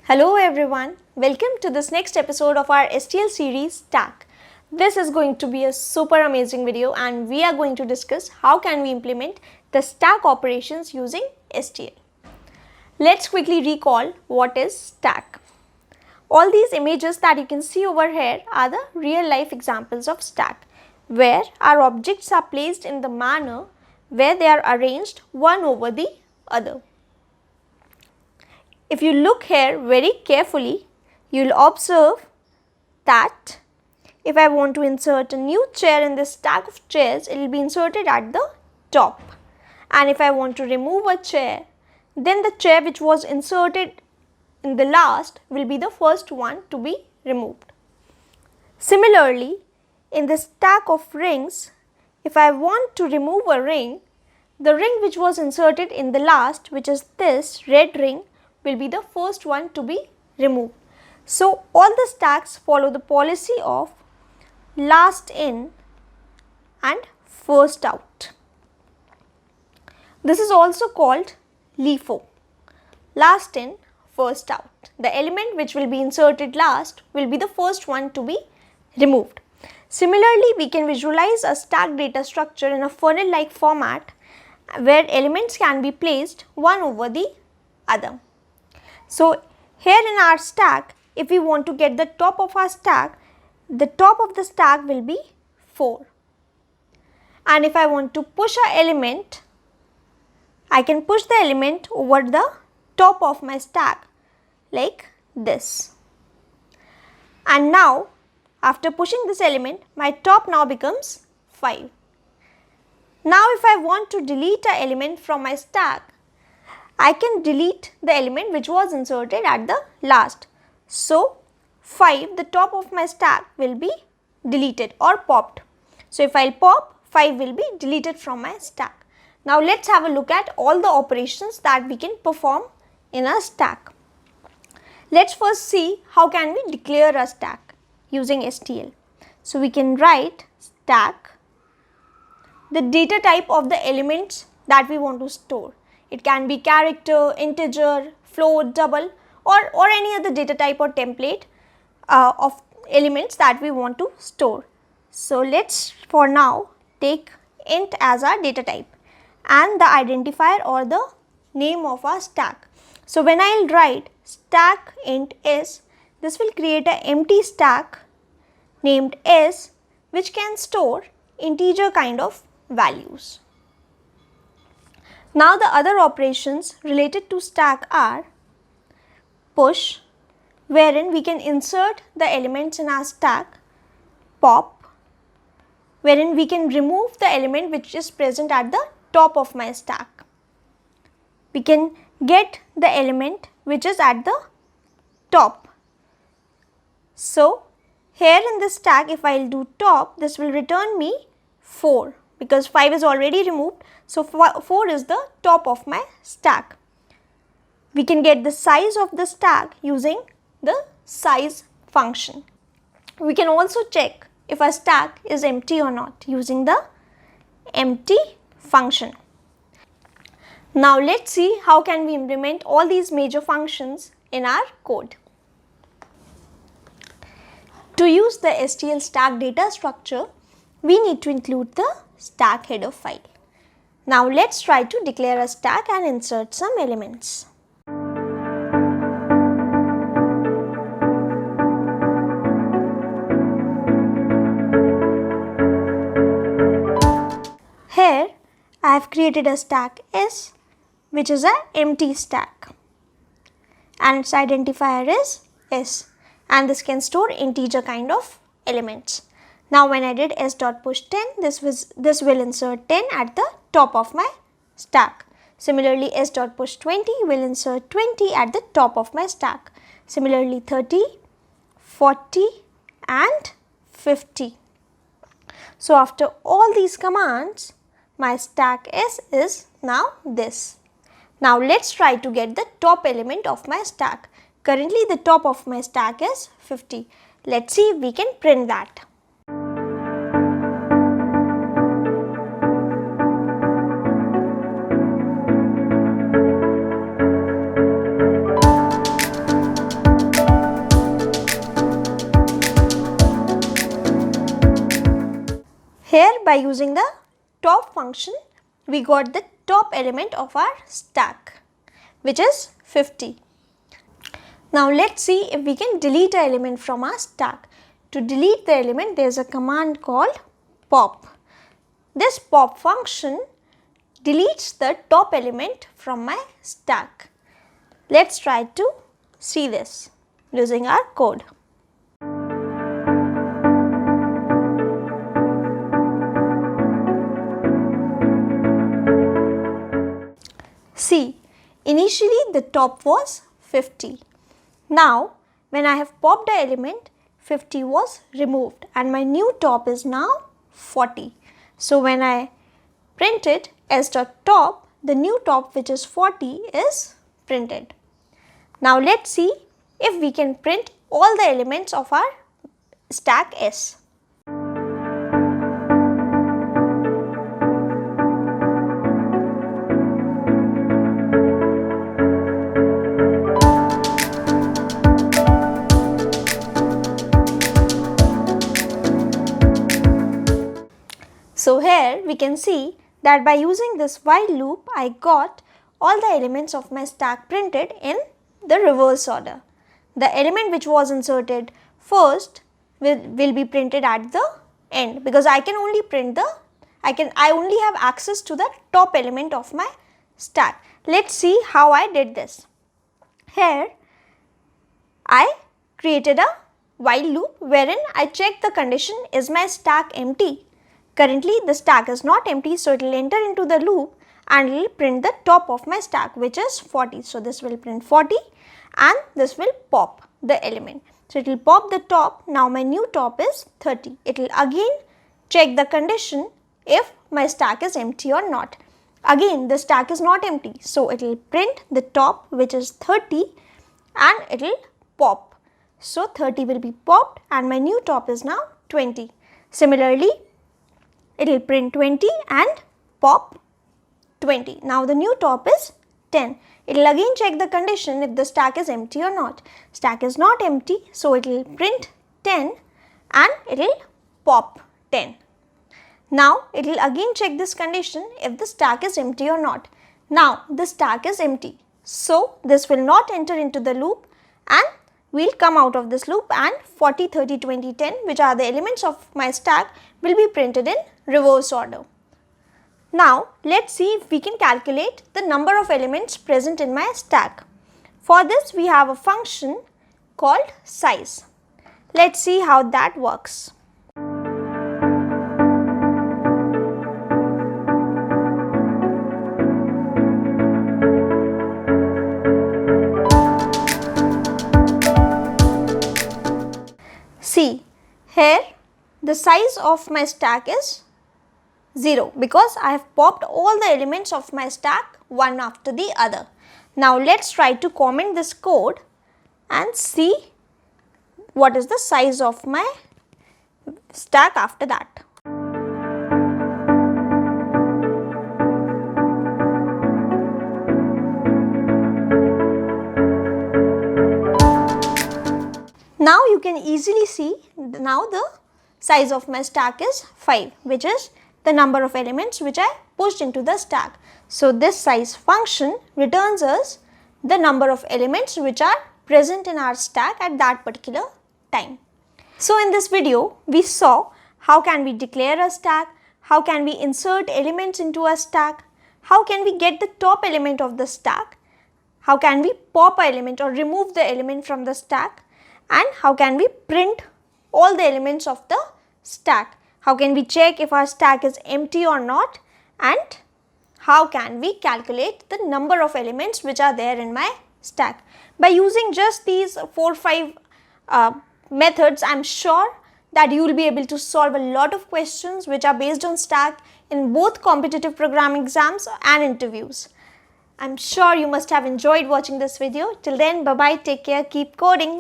Hello everyone, welcome to this next episode of our STL series Stack. This is going to be a super amazing video and we are going to discuss how can we implement the stack operations using STL. Let's quickly recall what is stack. All these images that you can see over here are the real life examples of stack, where our objects are placed in the manner where they are arranged one over the other. If you look here very carefully, you will observe that if I want to insert a new chair in this stack of chairs, it will be inserted at the top. And if I want to remove a chair, then the chair which was inserted in the last will be the first one to be removed. Similarly, in the stack of rings, if I want to remove a ring, the ring which was inserted in the last, which is this red ring, will be the first one to be removed. So, all the stacks follow the policy of last in and first out. This is also called LIFO, last in, first out. The element which will be inserted last will be the first one to be removed. Similarly, we can visualize a stack data structure in a funnel-like format where elements can be placed one over the other. So, here in our stack, if we want to get the top of our stack, the top of the stack will be 4. And if I want to push an element, I can push the element over the top of my stack like this. And now, after pushing this element, my top now becomes 5. Now, if I want to delete an element from my stack, I can delete the element which was inserted at the last. So, 5, the top of my stack will be deleted or popped. So, if I pop, 5 will be deleted from my stack. Now, let's have a look at all the operations that we can perform in a stack. Let's first see how can we declare a stack using STL. So, we can write stack, the data type of the elements that we want to store. It can be character, integer, float, double or any other data type or template of elements that we want to store. So, let's for now take int as our data type and the identifier or the name of our stack. So, when I will write stack int s, this will create an empty stack named s which can store integer kind of values. Now, the other operations related to stack are push, wherein we can insert the elements in our stack, pop, wherein we can remove the element which is present at the top of my stack. We can get the element which is at the top. So, here in this stack, if I will do top, this will return me 4 because 5 is already removed. So, 4 is the top of my stack. We can get the size of the stack using the size function. We can also check if a stack is empty or not using the empty function. Now, let's see how can we implement all these major functions in our code. To use the STL stack data structure, we need to include the stack header file. Now, let's try to declare a stack and insert some elements. Here, I have created a stack S, which is an empty stack, and its identifier is S, and this can store integer kind of elements. Now, when I did s.push10, this will insert 10 at the top of my stack. Similarly, s.push20 will insert 20 at the top of my stack. Similarly, 30, 40 and 50. So, after all these commands, my stack S is now this. Now, let's try to get the top element of my stack. Currently, the top of my stack is 50. Let's see if we can print that. Here by using the top function, we got the top element of our stack, which is 50. Now let's see if we can delete an element from our stack. To delete the element, there is a command called pop. This pop function deletes the top element from my stack. Let's try to see this using our code. See, initially the top was 50. Now, when I have popped the element, 50 was removed and my new top is now 40. So, when I print it s.top, the new top, which is 40, is printed. Now, let's see if we can print all the elements of our stack S. So here we can see that by using this while loop, I got all the elements of my stack printed in the reverse order. The element which was inserted first will be printed at the end, because I can only print I only have access to the top element of my stack. Let's see how I did this. Here I created a while loop wherein I checked the condition, is my stack empty? Currently the stack is not empty, so it will enter into the loop and it will print the top of my stack, which is 40. So this will print 40 and this will pop the element. So it will pop the top. Now my new top is 30. It will again check the condition if my stack is empty or not. Again the stack is not empty, so it will print the top, which is 30, and it will pop. So 30 will be popped and my new top is now 20. Similarly, it will print 20 and pop 20. Now the new top is 10. It will again check the condition if the stack is empty or not. Stack is not empty, so it will print 10 and it will pop 10. Now it will again check this condition if the stack is empty or not. Now the stack is empty, so this will not enter into the loop and we will come out of this loop, and 40, 30, 20, 10, which are the elements of my stack, will be printed in reverse order. Now let's see if we can calculate the number of elements present in my stack. For this we have a function called size. Let's see how that works. See, here the size of my stack is 0 because I have popped all the elements of my stack one after the other. Now let's try to comment this code and see what is the size of my stack after that. Now you can easily see now the size of my stack is 5, which is the number of elements which I pushed into the stack. So this size function returns us the number of elements which are present in our stack at that particular time. So in this video we saw how can we declare a stack, how can we insert elements into a stack, how can we get the top element of the stack, how can we pop an element or remove the element from the stack, and how can we print all the elements of the stack. How can we check if our stack is empty or not, and how can we calculate the number of elements which are there in my stack. By using just these 4-5 methods, I am sure that you will be able to solve a lot of questions which are based on stack in both competitive programming exams and interviews. I am sure you must have enjoyed watching this video. Till then, bye bye, take care, keep coding.